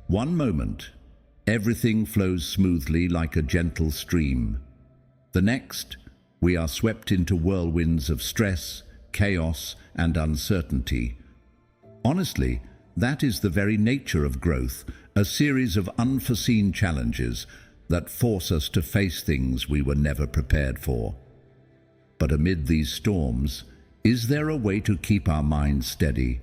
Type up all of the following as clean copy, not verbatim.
One moment, everything flows smoothly like a gentle stream. The next, we are swept into whirlwinds of stress, chaos, and uncertainty. Honestly, that is the very nature of growth, a series of unforeseen challenges that force us to face things we were never prepared for. But amid these storms, is there a way to keep our minds steady?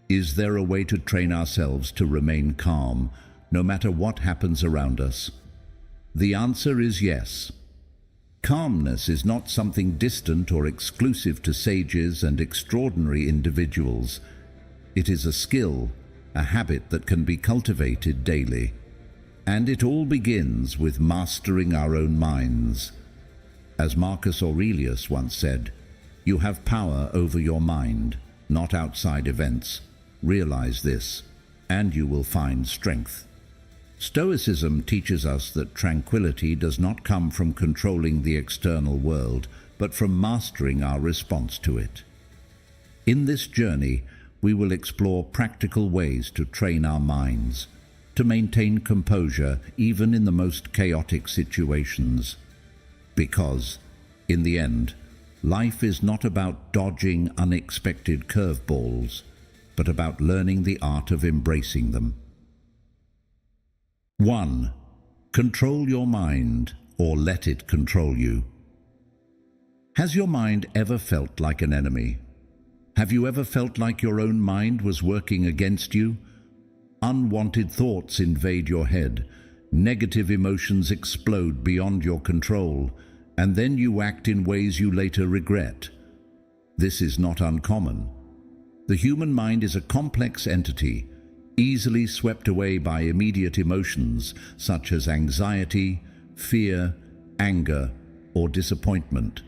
Is there a way to train ourselves to remain calm, no matter what happens around us? The answer is yes. Calmness is not something distant or exclusive to sages and extraordinary individuals. It is a skill, a habit that can be cultivated daily. And it all begins with mastering our own minds. As Marcus Aurelius once said, "You have power over your mind, not outside events. Realize this, and you will find strength." Stoicism teaches us that tranquility does not come from controlling the external world, but from mastering our response to it. In this journey, we will explore practical ways to train our minds, to maintain composure even in the most chaotic situations. Because, in the end, life is not about dodging unexpected curveballs, but about learning the art of embracing them. 1. Control your mind, or let it control you. Has your mind ever felt like an enemy? Have you ever felt like your own mind was working against you? Unwanted thoughts invade your head, negative emotions explode beyond your control, and then you act in ways you later regret. This is not uncommon. The human mind is a complex entity, easily swept away by immediate emotions such as anxiety, fear, anger, or disappointment.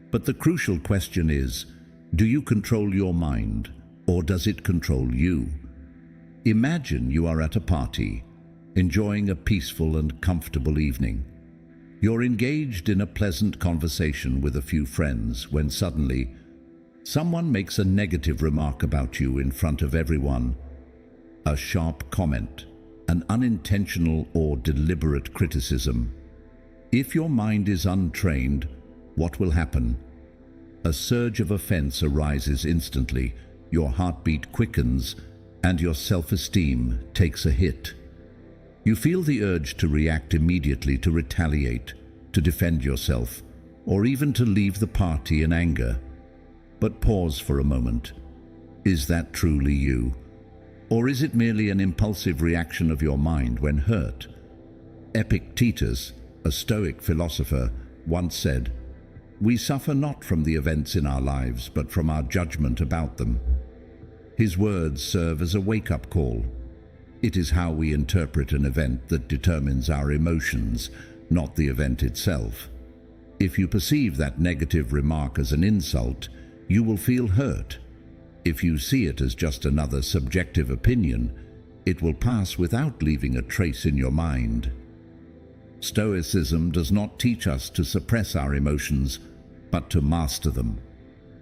But the crucial question is, do you control your mind, or does it control you? Imagine you are at a party, enjoying a peaceful and comfortable evening. You're engaged in a pleasant conversation with a few friends when suddenly someone makes a negative remark about you in front of everyone. A sharp comment, an unintentional or deliberate criticism. If your mind is untrained, what will happen? A surge of offense arises instantly, your heartbeat quickens, and your self-esteem takes a hit. You feel the urge to react immediately, to retaliate, to defend yourself, or even to leave the party in anger. But pause for a moment. Is that truly you? Or is it merely an impulsive reaction of your mind when hurt? Epictetus, a Stoic philosopher, once said, "We suffer not from the events in our lives, but from our judgment about them." His words serve as a wake-up call. It is how we interpret an event that determines our emotions, not the event itself. If you perceive that negative remark as an insult, you will feel hurt. If you see it as just another subjective opinion, it will pass without leaving a trace in your mind. Stoicism does not teach us to suppress our emotions, but to master them.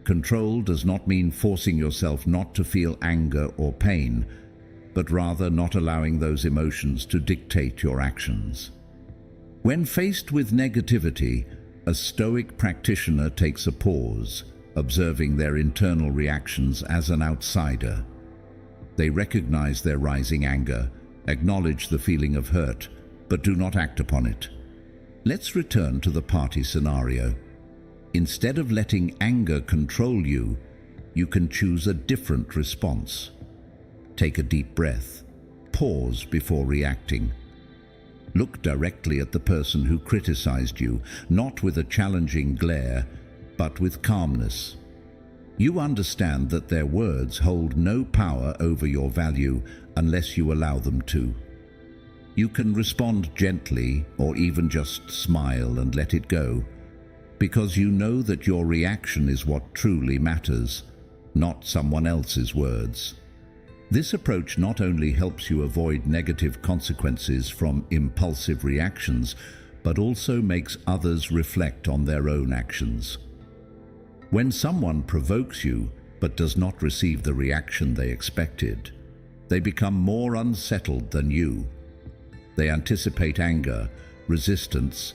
Control does not mean forcing yourself not to feel anger or pain, but rather not allowing those emotions to dictate your actions. When faced with negativity, a Stoic practitioner takes a pause, observing their internal reactions as an outsider. They recognize their rising anger, acknowledge the feeling of hurt, but do not act upon it. Let's return to the party scenario. Instead of letting anger control you, you can choose a different response. Take a deep breath. Pause before reacting. Look directly at the person who criticized you, not with a challenging glare, but with calmness. You understand that their words hold no power over your value unless you allow them to. You can respond gently or even just smile and let it go, because you know that your reaction is what truly matters, not someone else's words. This approach not only helps you avoid negative consequences from impulsive reactions, but also makes others reflect on their own actions. When someone provokes you but does not receive the reaction they expected, They become more unsettled than you. They anticipate anger, resistance,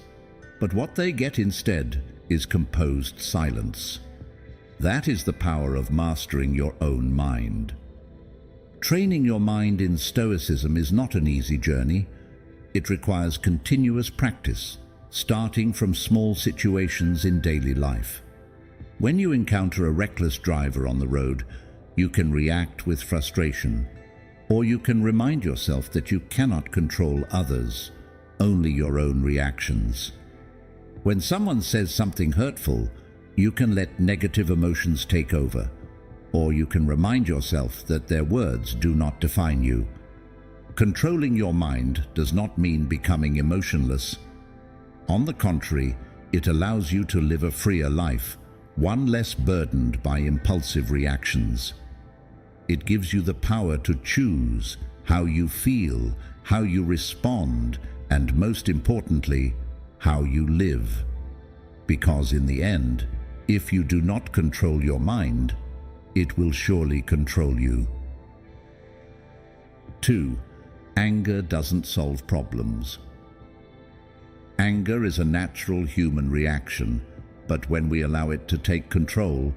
but what they get instead is composed silence. That is the power of mastering your own mind. Training your mind in Stoicism is not an easy journey. It requires continuous practice, starting from small situations in daily life. When you encounter a reckless driver on the road, you can react with frustration, or you can remind yourself that you cannot control others, only your own reactions. When someone says something hurtful, you can let negative emotions take over, or you can remind yourself that their words do not define you. Controlling your mind does not mean becoming emotionless. On the contrary, it allows you to live a freer life, one less burdened by impulsive reactions. It gives you the power to choose how you feel, how you respond, and most importantly, how you live. Because in the end, if you do not control your mind, it will surely control you. 2. Anger doesn't solve problems. Anger is a natural human reaction, but when we allow it to take control,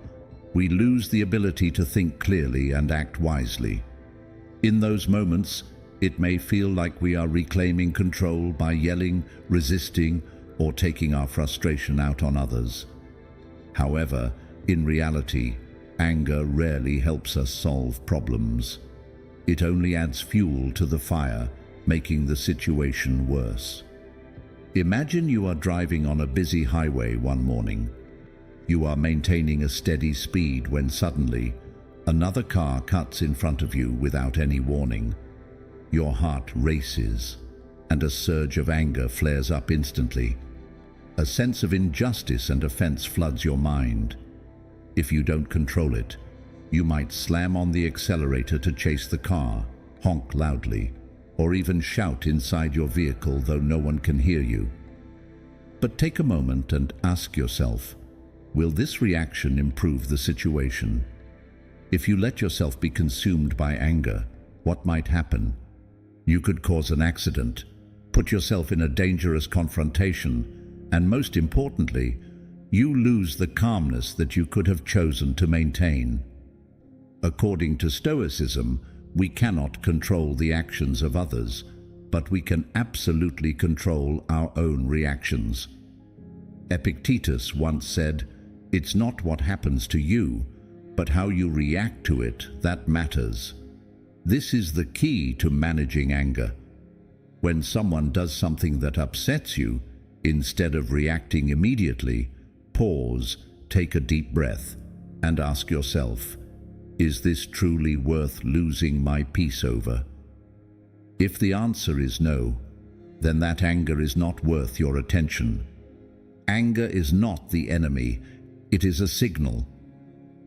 we lose the ability to think clearly and act wisely. In those moments, it may feel like we are reclaiming control by yelling, resisting, or taking our frustration out on others. However, in reality, anger rarely helps us solve problems. It only adds fuel to the fire, making the situation worse. Imagine you are driving on a busy highway one morning. You are maintaining a steady speed when suddenly, another car cuts in front of you without any warning. Your heart races, and a surge of anger flares up instantly. A sense of injustice and offense floods your mind. If you don't control it, you might slam on the accelerator to chase the car, honk loudly, or even shout inside your vehicle though no one can hear you. But take a moment and ask yourself, will this reaction improve the situation? If you let yourself be consumed by anger, what might happen? You could cause an accident, put yourself in a dangerous confrontation, and most importantly, you lose the calmness that you could have chosen to maintain. According to Stoicism, we cannot control the actions of others, but we can absolutely control our own reactions. Epictetus once said, "It's not what happens to you, but how you react to it that matters." This is the key to managing anger. When someone does something that upsets you, instead of reacting immediately, pause, take a deep breath, and ask yourself, is this truly worth losing my peace over? If the answer is no, then that anger is not worth your attention. Anger is not the enemy, it is a signal.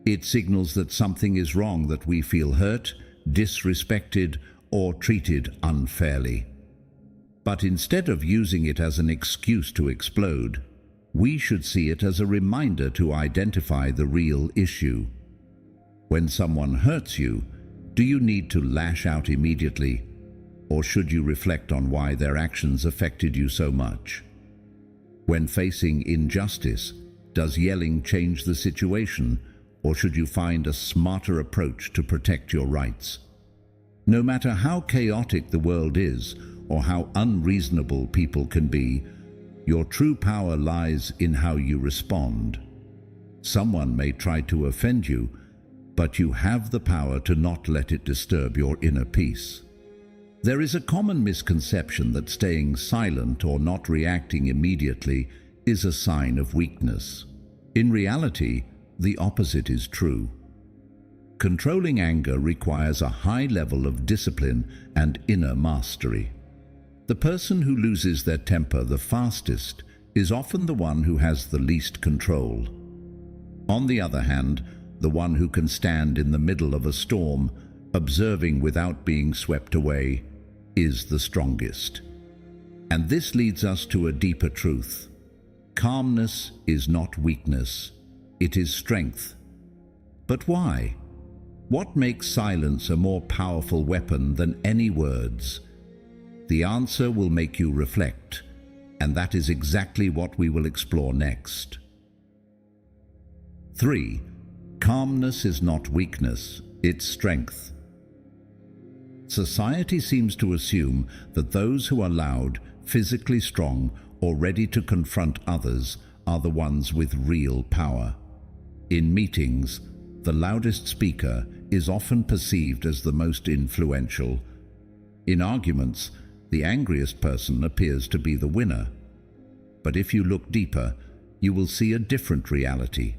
It signals that something is wrong, that we feel hurt, disrespected, or treated unfairly. But instead of using it as an excuse to explode, we should see it as a reminder to identify the real issue. When someone hurts you, do you need to lash out immediately, or should you reflect on why their actions affected you so much? When facing injustice, does yelling change the situation, or should you find a smarter approach to protect your rights? No matter how chaotic the world is, or how unreasonable people can be, your true power lies in how you respond. Someone may try to offend you, but you have the power to not let it disturb your inner peace. There is a common misconception that staying silent or not reacting immediately is a sign of weakness. In reality, the opposite is true. Controlling anger requires a high level of discipline and inner mastery. The person who loses their temper the fastest is often the one who has the least control. On the other hand, the one who can stand in the middle of a storm, observing without being swept away, is the strongest. And this leads us to a deeper truth. Calmness is not weakness, it is strength. But why? What makes silence a more powerful weapon than any words? The answer will make you reflect, and that is exactly what we will explore next. 3. Calmness is not weakness, it's strength. Society seems to assume that those who are loud, physically strong, or ready to confront others are the ones with real power. In meetings, the loudest speaker is often perceived as the most influential. In arguments, the angriest person appears to be the winner. But if you look deeper, you will see a different reality.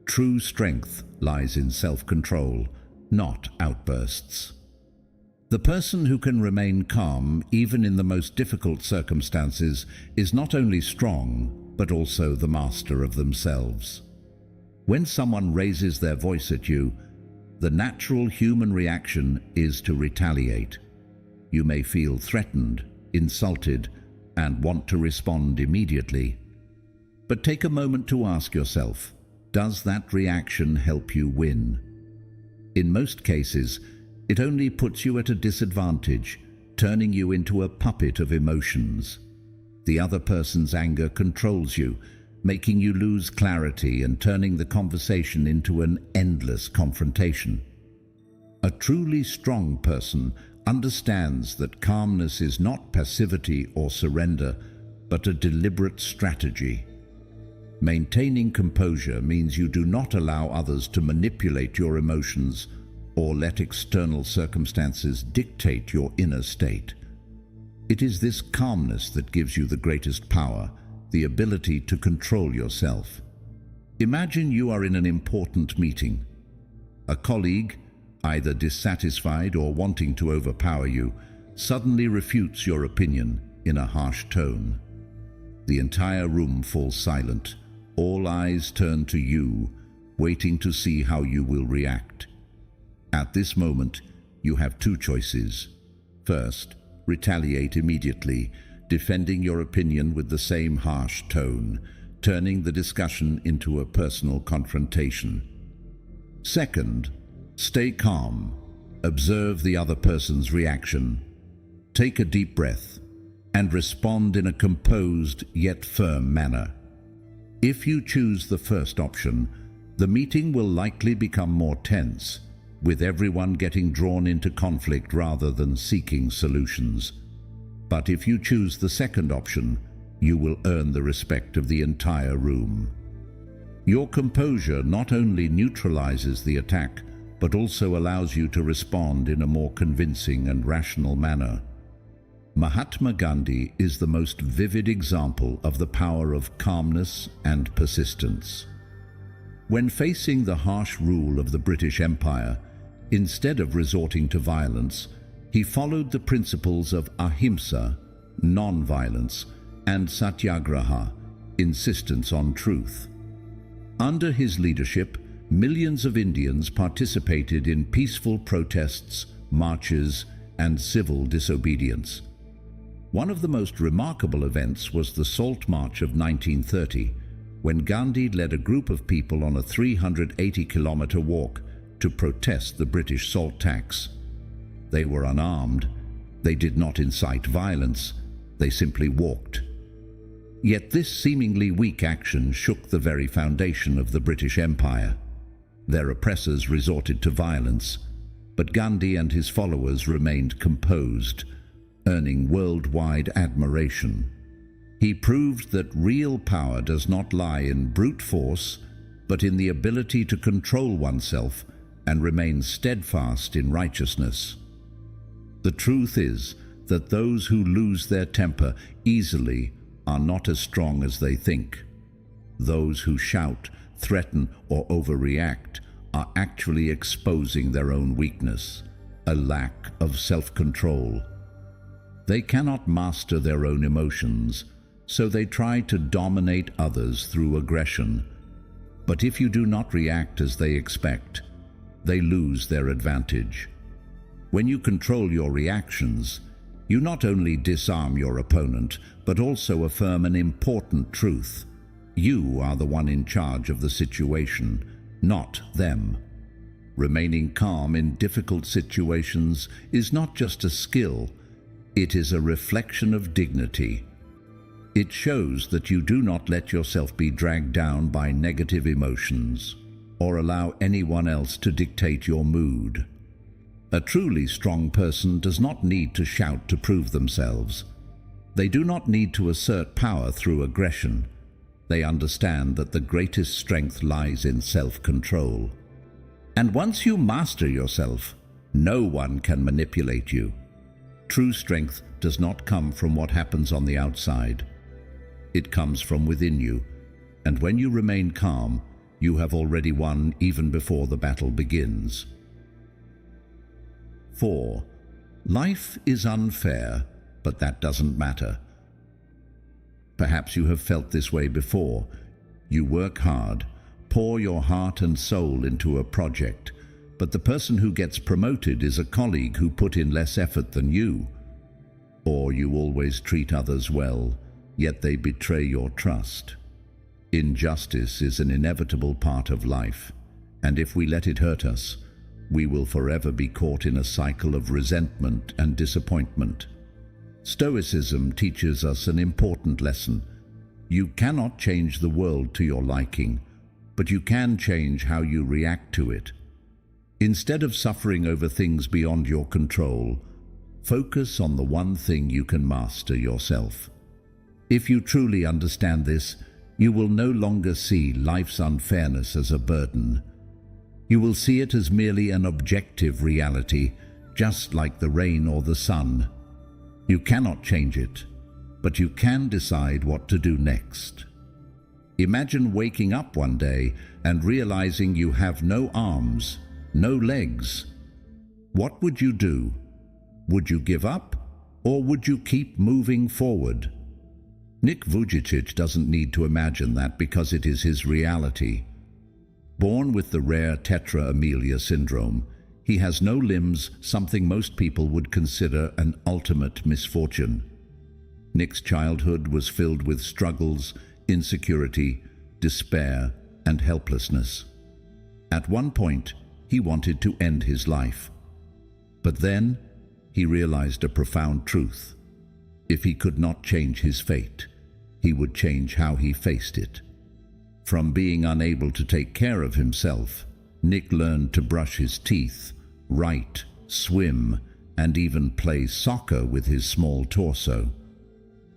True strength lies in self-control, not outbursts. The person who can remain calm even in the most difficult circumstances is not only strong, but also the master of themselves. When someone raises their voice at you, the natural human reaction is to retaliate. You may feel threatened, insulted, and want to respond immediately. But take a moment to ask yourself, does that reaction help you win? In most cases, it only puts you at a disadvantage, turning you into a puppet of emotions. The other person's anger controls you, making you lose clarity and turning the conversation into an endless confrontation. A truly strong person understands that calmness is not passivity or surrender, but a deliberate strategy. Maintaining composure means you do not allow others to manipulate your emotions or let external circumstances dictate your inner state. It is this calmness that gives you the greatest power, the ability to control yourself. Imagine you are in an important meeting. A colleague, either dissatisfied or wanting to overpower you, suddenly refutes your opinion in a harsh tone. The entire room falls silent. All eyes turn to you, waiting to see how you will react. At this moment, you have two choices. First, retaliate immediately, defending your opinion with the same harsh tone, turning the discussion into a personal confrontation. Second, stay calm. Observe the other person's reaction. Take a deep breath and respond in a composed yet firm manner. If you choose the first option, the meeting will likely become more tense, with everyone getting drawn into conflict rather than seeking solutions. But if you choose the second option, you will earn the respect of the entire room. Your composure not only neutralizes the attack, but also allows you to respond in a more convincing and rational manner. Mahatma Gandhi is the most vivid example of the power of calmness and persistence. When facing the harsh rule of the British Empire, instead of resorting to violence, he followed the principles of ahimsa, non-violence, and satyagraha, insistence on truth. Under his leadership, millions of Indians participated in peaceful protests, marches, and civil disobedience. One of the most remarkable events was the Salt March of 1930, when Gandhi led a group of people on a 380-kilometer walk to protest the British salt tax. They were unarmed. They did not incite violence. They simply walked. Yet this seemingly weak action shook the very foundation of the British Empire. Their oppressors resorted to violence, but Gandhi and his followers remained composed, earning worldwide admiration. He proved that real power does not lie in brute force, but in the ability to control oneself and remain steadfast in righteousness. The truth is that those who lose their temper easily are not as strong as they think. Those who shout, threaten, or overreact are actually exposing their own weakness, a lack of self-control. They cannot master their own emotions, so they try to dominate others through aggression. But if you do not react as they expect, they lose their advantage. When you control your reactions, you not only disarm your opponent, but also affirm an important truth. You are the one in charge of the situation, not them. Remaining calm in difficult situations is not just a skill, it is a reflection of dignity. It shows that you do not let yourself be dragged down by negative emotions or allow anyone else to dictate your mood. A truly strong person does not need to shout to prove themselves. They do not need to assert power through aggression. They understand that the greatest strength lies in self-control. And once you master yourself, no one can manipulate you. True strength does not come from what happens on the outside. It comes from within you, and when you remain calm, you have already won even before the battle begins. 4. Life is unfair, but that doesn't matter. Perhaps you have felt this way before. You work hard, pour your heart and soul into a project, but the person who gets promoted is a colleague who put in less effort than you. Or you always treat others well, yet they betray your trust. Injustice is an inevitable part of life, and if we let it hurt us, we will forever be caught in a cycle of resentment and disappointment. Stoicism teaches us an important lesson. You cannot change the world to your liking, but you can change how you react to it. Instead of suffering over things beyond your control, focus on the one thing you can master yourself. If you truly understand this, you will no longer see life's unfairness as a burden. You will see it as merely an objective reality, just like the rain or the sun. You cannot change it, but you can decide what to do next. Imagine waking up one day and realizing you have no arms, no legs. What would you do? Would you give up, or would you keep moving forward? Nick Vujicic doesn't need to imagine that because it is his reality. Born with the rare tetra amelia syndrome, he has no limbs, something most people would consider an ultimate misfortune. Nick's childhood was filled with struggles, insecurity, despair, and helplessness. At one point, he wanted to end his life. But then, he realized a profound truth. If he could not change his fate, he would change how he faced it. From being unable to take care of himself, Nick learned to brush his teeth, write, swim, and even play soccer with his small torso.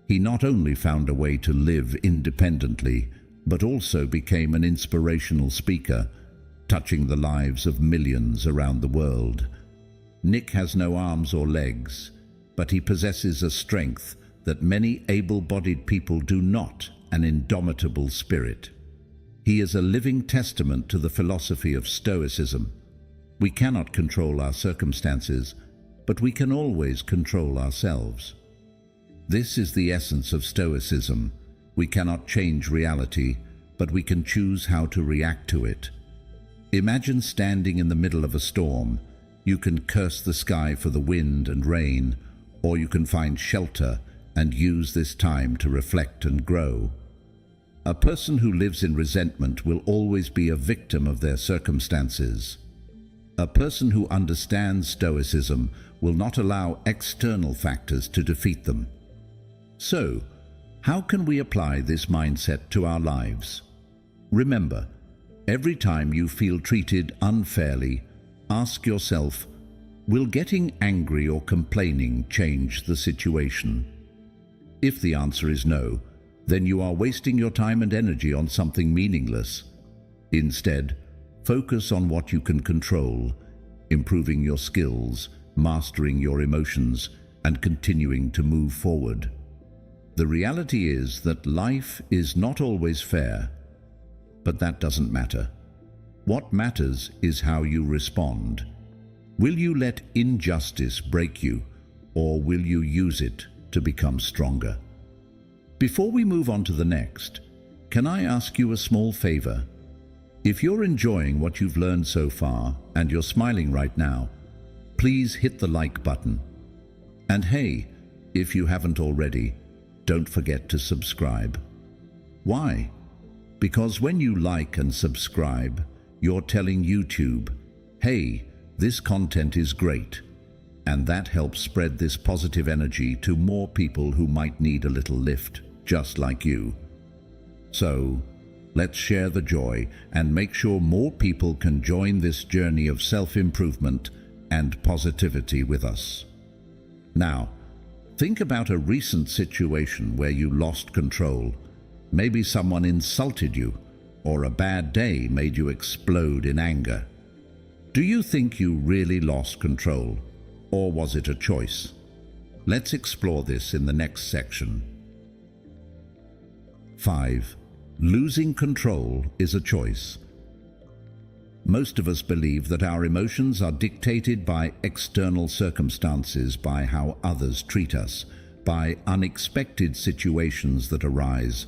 He not only found a way to live independently, but also became an inspirational speaker, touching the lives of millions around the world. Nick has no arms or legs, but he possesses a strength that many able-bodied people do not, an indomitable spirit. He is a living testament to the philosophy of Stoicism. We cannot control our circumstances, but we can always control ourselves. This is the essence of Stoicism. We cannot change reality, but we can choose how to react to it. Imagine standing in the middle of a storm. You can curse the sky for the wind and rain, or you can find shelter and use this time to reflect and grow. A person who lives in resentment will always be a victim of their circumstances. A person who understands Stoicism will not allow external factors to defeat them. So, how can we apply this mindset to our lives? Remember, every time you feel treated unfairly, ask yourself, will getting angry or complaining change the situation? If the answer is no, then you are wasting your time and energy on something meaningless. Instead, focus on what you can control, improving your skills, mastering your emotions, and continuing to move forward. The reality is that life is not always fair, but that doesn't matter. What matters is how you respond. Will you let injustice break you, or will you use it to become stronger? Before we move on to the next, can I ask you a small favor? If you're enjoying what you've learned so far and you're smiling right now, please hit the like button. And hey, if you haven't already, don't forget to subscribe. Why? Because when you like and subscribe, you're telling YouTube, "Hey, this content is great." And that helps spread this positive energy to more people who might need a little lift, just like you. So, let's share the joy and make sure more people can join this journey of self-improvement and positivity with us. Now, think about a recent situation where you lost control. Maybe someone insulted you, or a bad day made you explode in anger. Do you think you really lost control, or was it a choice? Let's explore this in the next section. 5. Losing control is a choice. Most of us believe that our emotions are dictated by external circumstances, by how others treat us, by unexpected situations that arise.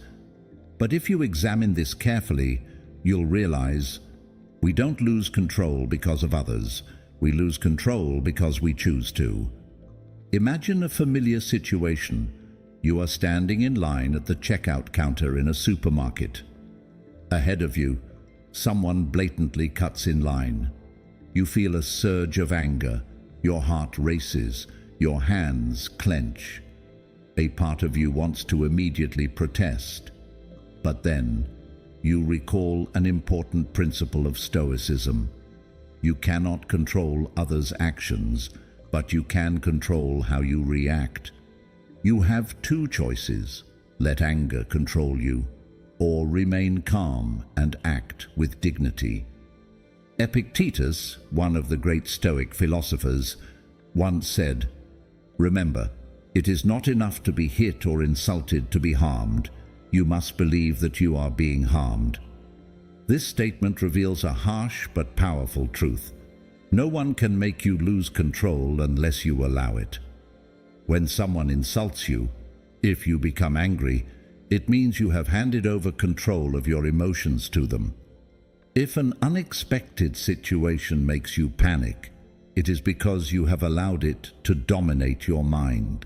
But if you examine this carefully, you'll realize we don't lose control because of others. We lose control because we choose to. Imagine a familiar situation. You are standing in line at the checkout counter in a supermarket. Ahead of you, someone blatantly cuts in line. You feel a surge of anger. Your heart races. Your hands clench. A part of you wants to immediately protest. But then, you recall an important principle of Stoicism. You cannot control others' actions, but you can control how you react. You have two choices: let anger control you, or remain calm and act with dignity. Epictetus, one of the great Stoic philosophers, once said, "Remember, it is not enough to be hit or insulted to be harmed. You must believe that you are being harmed." This statement reveals a harsh but powerful truth. No one can make you lose control unless you allow it. When someone insults you, if you become angry, it means you have handed over control of your emotions to them. If an unexpected situation makes you panic, it is because you have allowed it to dominate your mind.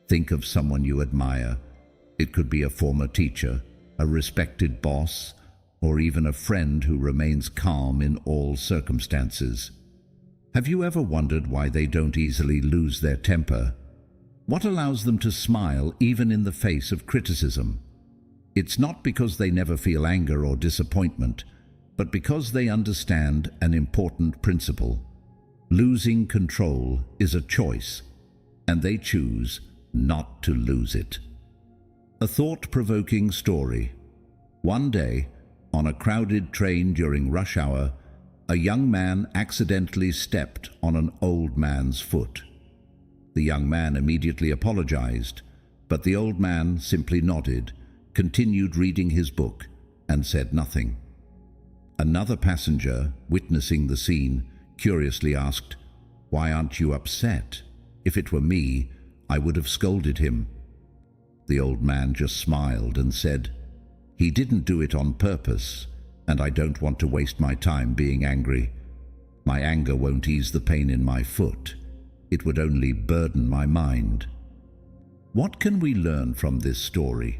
Think of someone you admire. It could be a former teacher, a respected boss, or even a friend who remains calm in all circumstances. Have you ever wondered why they don't easily lose their temper? What allows them to smile even in the face of criticism? It's not because they never feel anger or disappointment, but because they understand an important principle. Losing control is a choice, and they choose not to lose it. A thought-provoking story. One day, on a crowded train during rush hour, a young man accidentally stepped on an old man's foot. The young man immediately apologized, but the old man simply nodded, continued reading his book, and said nothing. Another passenger, witnessing the scene, curiously asked, "Why aren't you upset? If it were me, I would have scolded him." The old man just smiled and said, "He didn't do it on purpose, and I don't want to waste my time being angry. My anger won't ease the pain in my foot. It would only burden my mind." What can we learn from this story?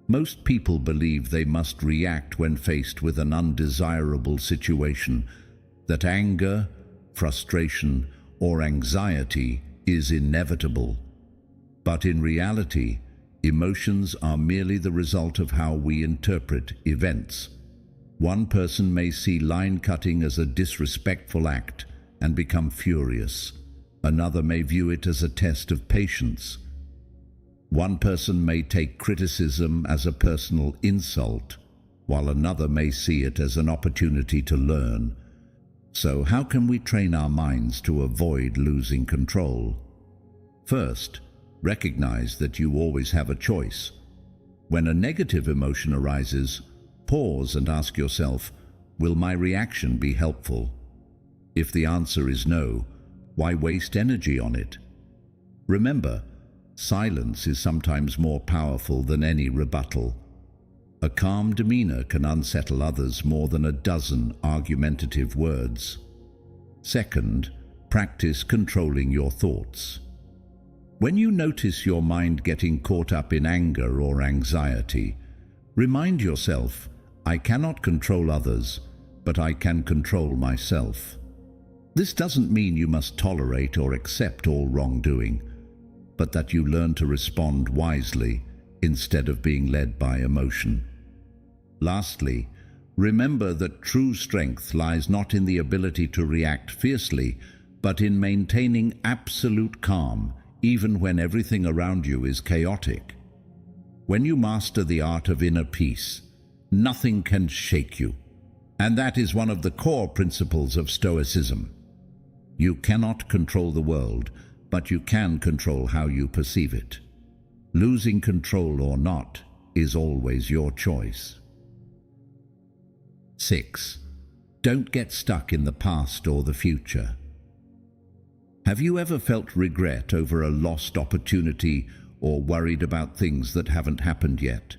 Most people believe they must react when faced with an undesirable situation, that anger, frustration, or anxiety is inevitable. But in reality, emotions are merely the result of how we interpret events. One person may see line cutting as a disrespectful act and become furious. Another may view it as a test of patience. One person may take criticism as a personal insult, while another may see it as an opportunity to learn. So how can we train our minds to avoid losing control? First, recognize that you always have a choice. When a negative emotion arises, pause and ask yourself, will my reaction be helpful? If the answer is no, why waste energy on it? Remember, silence is sometimes more powerful than any rebuttal. A calm demeanor can unsettle others more than a dozen argumentative words. Second, practice controlling your thoughts. When you notice your mind getting caught up in anger or anxiety, remind yourself, I cannot control others, but I can control myself. This doesn't mean you must tolerate or accept all wrongdoing, but that you learn to respond wisely instead of being led by emotion. Lastly, remember that true strength lies not in the ability to react fiercely, but in maintaining absolute calm, even when everything around you is chaotic. When you master the art of inner peace, nothing can shake you. And that is one of the core principles of Stoicism. You cannot control the world, but you can control how you perceive it. Losing control or not is always your choice. 6. Don't get stuck in the past or the future. Have you ever felt regret over a lost opportunity or worried about things that haven't happened yet?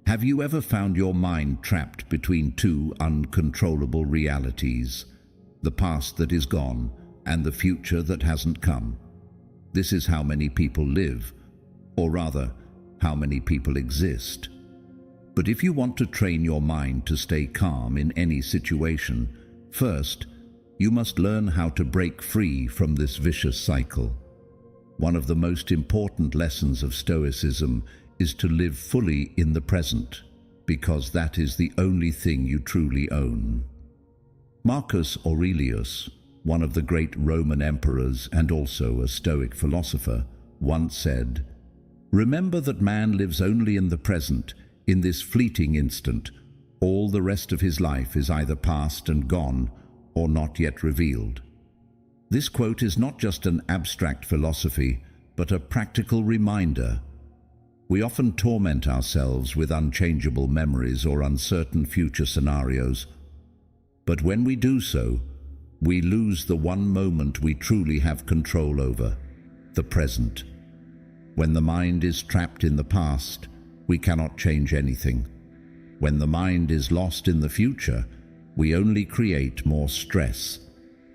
Have you ever found your mind trapped between two uncontrollable realities, the past that is gone and the future that hasn't come? This is how many people live, or rather, how many people exist. But if you want to train your mind to stay calm in any situation, first, you must learn how to break free from this vicious cycle. One of the most important lessons of Stoicism is to live fully in the present, because that is the only thing you truly own. Marcus Aurelius, one of the great Roman emperors and also a Stoic philosopher, once said, "Remember that man lives only in the present, in this fleeting instant. All the rest of his life is either past and gone, or not yet revealed." This quote is not just an abstract philosophy, but a practical reminder. We often torment ourselves with unchangeable memories or uncertain future scenarios. But when we do so, we lose the one moment we truly have control over, the present. When the mind is trapped in the past, we cannot change anything. When the mind is lost in the future, we only create more stress.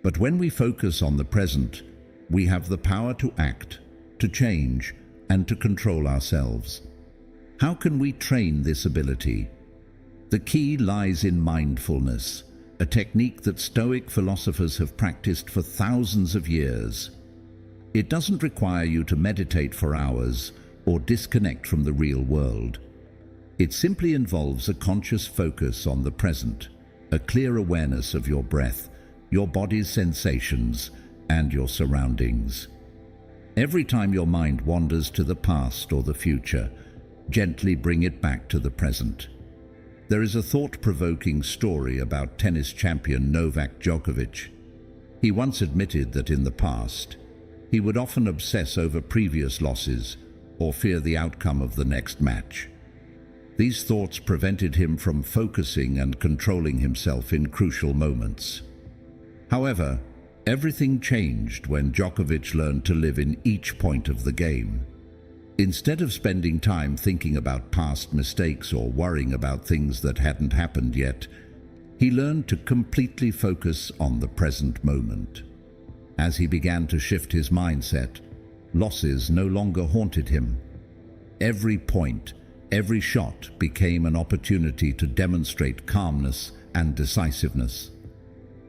But when we focus on the present, we have the power to act, to change, and to control ourselves. How can we train this ability? The key lies in mindfulness, a technique that Stoic philosophers have practiced for thousands of years. It doesn't require you to meditate for hours or disconnect from the real world. It simply involves a conscious focus on the present, a clear awareness of your breath, your body's sensations, and your surroundings. Every time your mind wanders to the past or the future, gently bring it back to the present. There is a thought-provoking story about tennis champion Novak Djokovic. He once admitted that in the past, he would often obsess over previous losses or fear the outcome of the next match. These thoughts prevented him from focusing and controlling himself in crucial moments. However, everything changed when Djokovic learned to live in each point of the game. Instead of spending time thinking about past mistakes or worrying about things that hadn't happened yet, he learned to completely focus on the present moment. As he began to shift his mindset, losses no longer haunted him. Every point, every shot became an opportunity to demonstrate calmness and decisiveness.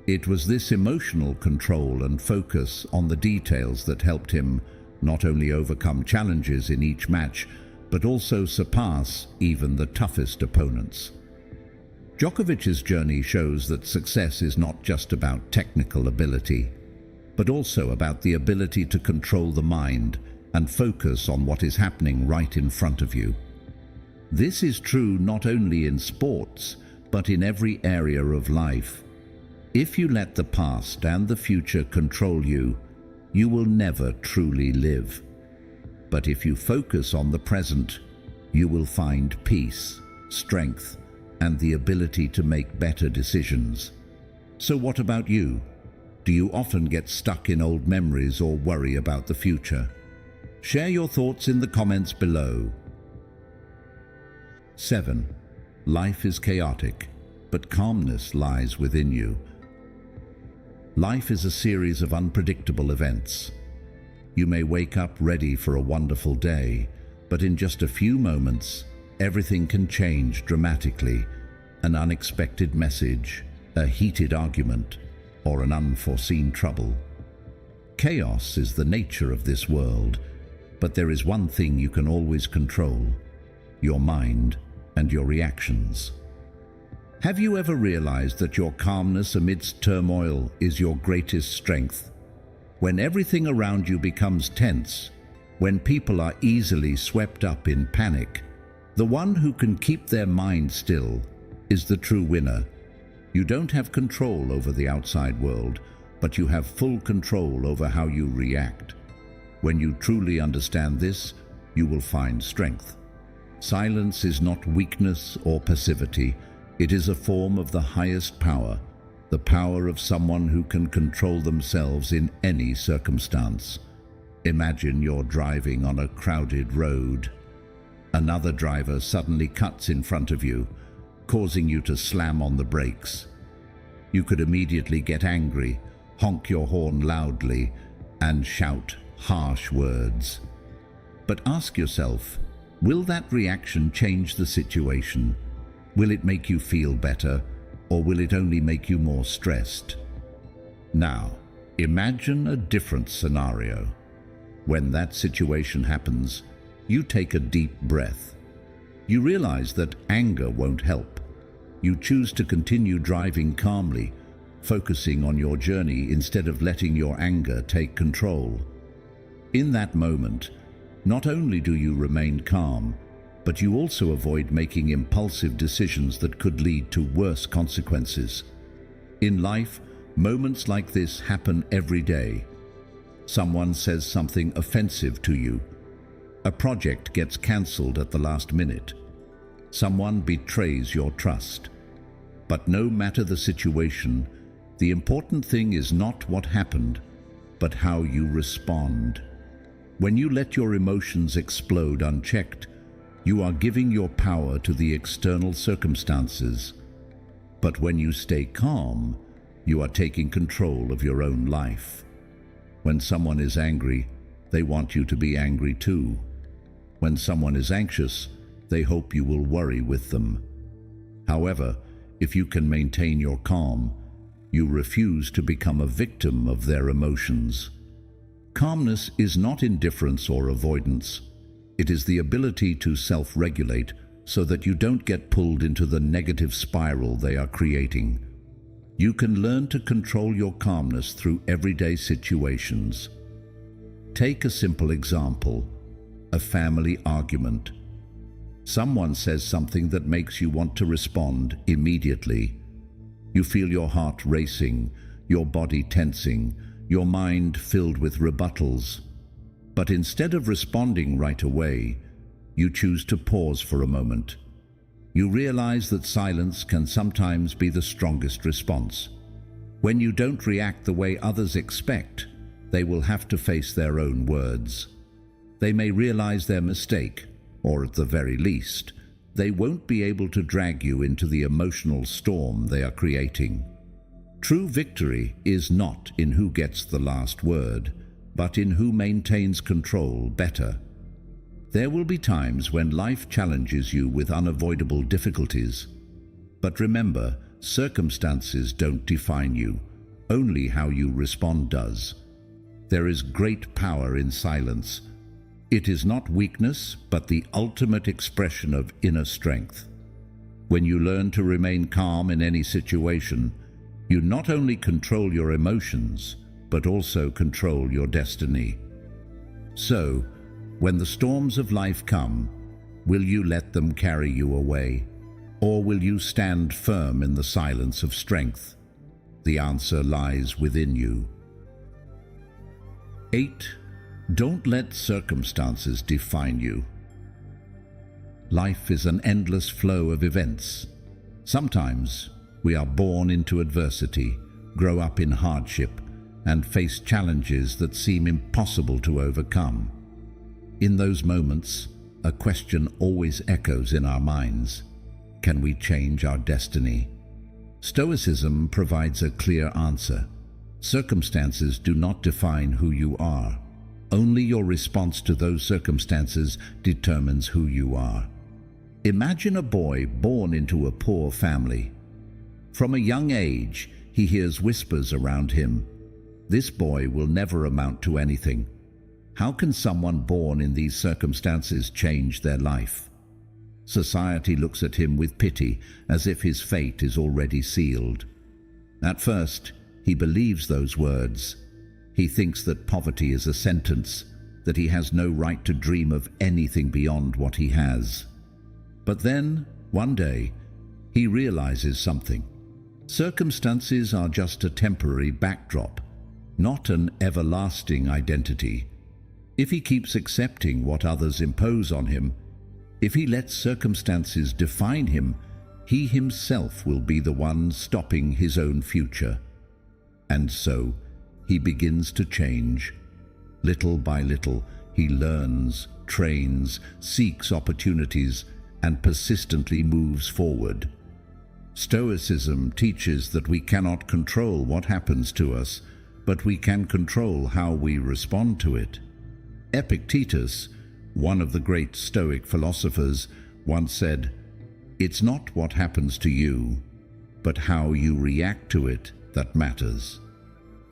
It was this emotional control and focus on the details that helped him not only overcome challenges in each match, but also surpass even the toughest opponents. Djokovic's journey shows that success is not just about technical ability, but also about the ability to control the mind and focus on what is happening right in front of you. This is true not only in sports, but in every area of life. If you let the past and the future control you, you will never truly live. But if you focus on the present, you will find peace, strength, and the ability to make better decisions. So what about you? Do you often get stuck in old memories or worry about the future? Share your thoughts in the comments below. 7. Life is chaotic, but calmness lies within you. Life is a series of unpredictable events. You may wake up ready for a wonderful day, but in just a few moments, everything can change dramatically. An unexpected message, a heated argument, or an unforeseen trouble. Chaos is the nature of this world, but there is one thing you can always control: your mind and your reactions. Have you ever realized that your calmness amidst turmoil is your greatest strength? When everything around you becomes tense, when people are easily swept up in panic, the one who can keep their mind still is the true winner. You don't have control over the outside world, but you have full control over how you react. When you truly understand this, you will find strength. Silence is not weakness or passivity. It is a form of the highest power, the power of someone who can control themselves in any circumstance. Imagine you're driving on a crowded road. Another driver suddenly cuts in front of you, causing you to slam on the brakes. You could immediately get angry, honk your horn loudly, and shout harsh words. But ask yourself, will that reaction change the situation? Will it make you feel better, or will it only make you more stressed? Now, imagine a different scenario. When that situation happens, you take a deep breath. You realize that anger won't help. You choose to continue driving calmly, focusing on your journey instead of letting your anger take control. In that moment, not only do you remain calm, but you also avoid making impulsive decisions that could lead to worse consequences. In life, moments like this happen every day. Someone says something offensive to you. A project gets cancelled at the last minute. Someone betrays your trust. But no matter the situation, the important thing is not what happened, but how you respond. When you let your emotions explode unchecked, you are giving your power to the external circumstances. But when you stay calm, you are taking control of your own life. When someone is angry, they want you to be angry too. When someone is anxious, they hope you will worry with them. However, if you can maintain your calm, you refuse to become a victim of their emotions. Calmness is not indifference or avoidance. It is the ability to self-regulate so that you don't get pulled into the negative spiral they are creating. You can learn to control your calmness through everyday situations. Take a simple example: a family argument. Someone says something that makes you want to respond immediately. You feel your heart racing, your body tensing, your mind filled with rebuttals. But instead of responding right away, you choose to pause for a moment. You realize that silence can sometimes be the strongest response. When you don't react the way others expect, they will have to face their own words. They may realize their mistake, or at the very least, they won't be able to drag you into the emotional storm they are creating. True victory is not in who gets the last word, but in who maintains control better. There will be times when life challenges you with unavoidable difficulties. But remember, circumstances don't define you, only how you respond does. There is great power in silence. It is not weakness, but the ultimate expression of inner strength. When you learn to remain calm in any situation, you not only control your emotions, but also control your destiny. So, when the storms of life come, will you let them carry you away? Or will you stand firm in the silence of strength? The answer lies within you. 8. Don't let circumstances define you. Life is an endless flow of events. Sometimes we are born into adversity, grow up in hardship, and face challenges that seem impossible to overcome. In those moments, a question always echoes in our minds: can we change our destiny? Stoicism provides a clear answer. Circumstances do not define who you are. Only your response to those circumstances determines who you are. Imagine a boy born into a poor family. From a young age, he hears whispers around him. This boy will never amount to anything. How can someone born in these circumstances change their life? Society looks at him with pity, as if his fate is already sealed. At first, he believes those words. He thinks that poverty is a sentence, that he has no right to dream of anything beyond what he has. But then, one day, he realizes something. Circumstances are just a temporary backdrop, not an everlasting identity. If he keeps accepting what others impose on him, if he lets circumstances define him, he himself will be the one stopping his own future. And so, he begins to change. Little by little, he learns, trains, seeks opportunities, and persistently moves forward. Stoicism teaches that we cannot control what happens to us, but we can control how we respond to it. Epictetus, one of the great Stoic philosophers, once said, "It's not what happens to you, but how you react to it that matters."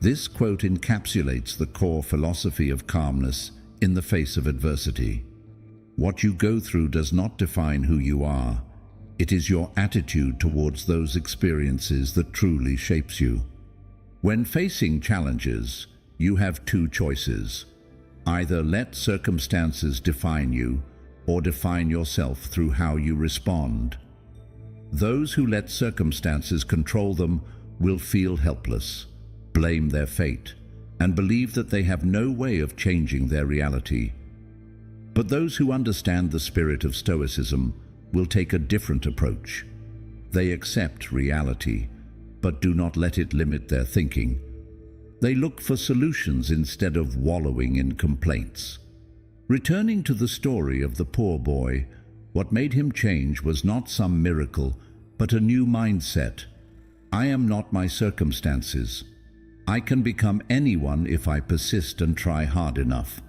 This quote encapsulates the core philosophy of calmness in the face of adversity. What you go through does not define who you are. It is your attitude towards those experiences that truly shapes you. When facing challenges, you have two choices. Either let circumstances define you, or define yourself through how you respond. Those who let circumstances control them will feel helpless, blame their fate, and believe that they have no way of changing their reality. But those who understand the spirit of Stoicism will take a different approach. They accept reality, but do not let it limit their thinking. They look for solutions instead of wallowing in complaints. Returning to the story of the poor boy, what made him change was not some miracle, but a new mindset. I am not my circumstances. I can become anyone if I persist and try hard enough.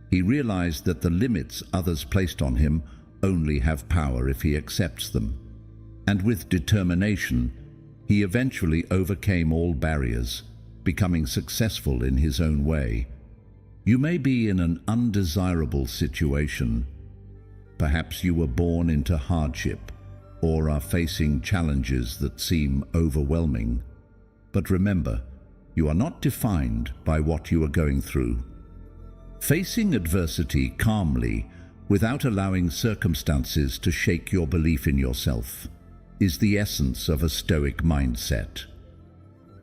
He realized that the limits others placed on him only have power if he accepts them. And with determination, he eventually overcame all barriers, becoming successful in his own way. You may be in an undesirable situation. Perhaps you were born into hardship or are facing challenges that seem overwhelming. But remember, you are not defined by what you are going through. Facing adversity calmly, without allowing circumstances to shake your belief in yourself, is the essence of a Stoic mindset.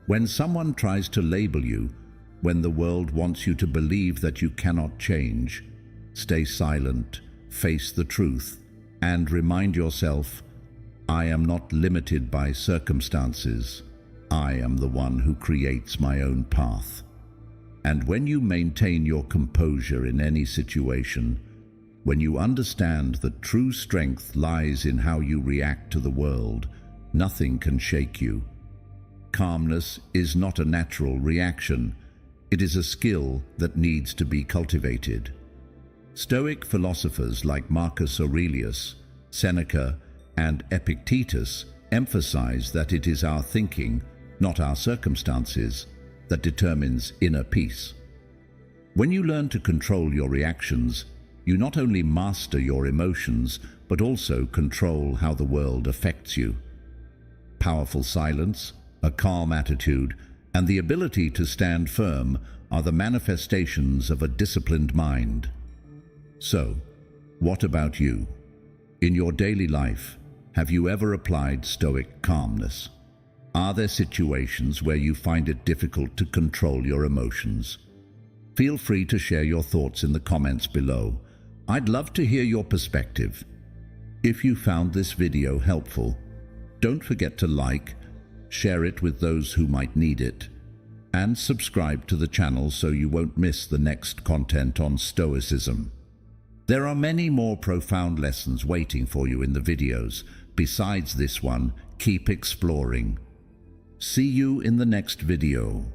When someone tries to label you, when the world wants you to believe that you cannot change, stay silent, face the truth, and remind yourself, I am not limited by circumstances. I am the one who creates my own path. And when you maintain your composure in any situation, when you understand that true strength lies in how you react to the world, nothing can shake you. Calmness is not a natural reaction. It is a skill that needs to be cultivated. Stoic philosophers like Marcus Aurelius, Seneca, and Epictetus emphasize that it is our thinking, not our circumstances, that determines inner peace. When you learn to control your reactions, you not only master your emotions, but also control how the world affects you. Powerful silence, a calm attitude, and the ability to stand firm are the manifestations of a disciplined mind. So, what about you? In your daily life, have you ever applied Stoic calmness? Are there situations where you find it difficult to control your emotions? Feel free to share your thoughts in the comments below. I'd love to hear your perspective. If you found this video helpful, don't forget to like, share it with those who might need it, and subscribe to the channel so you won't miss the next content on Stoicism. There are many more profound lessons waiting for you in the videos. Besides this one, keep exploring. See you in the next video.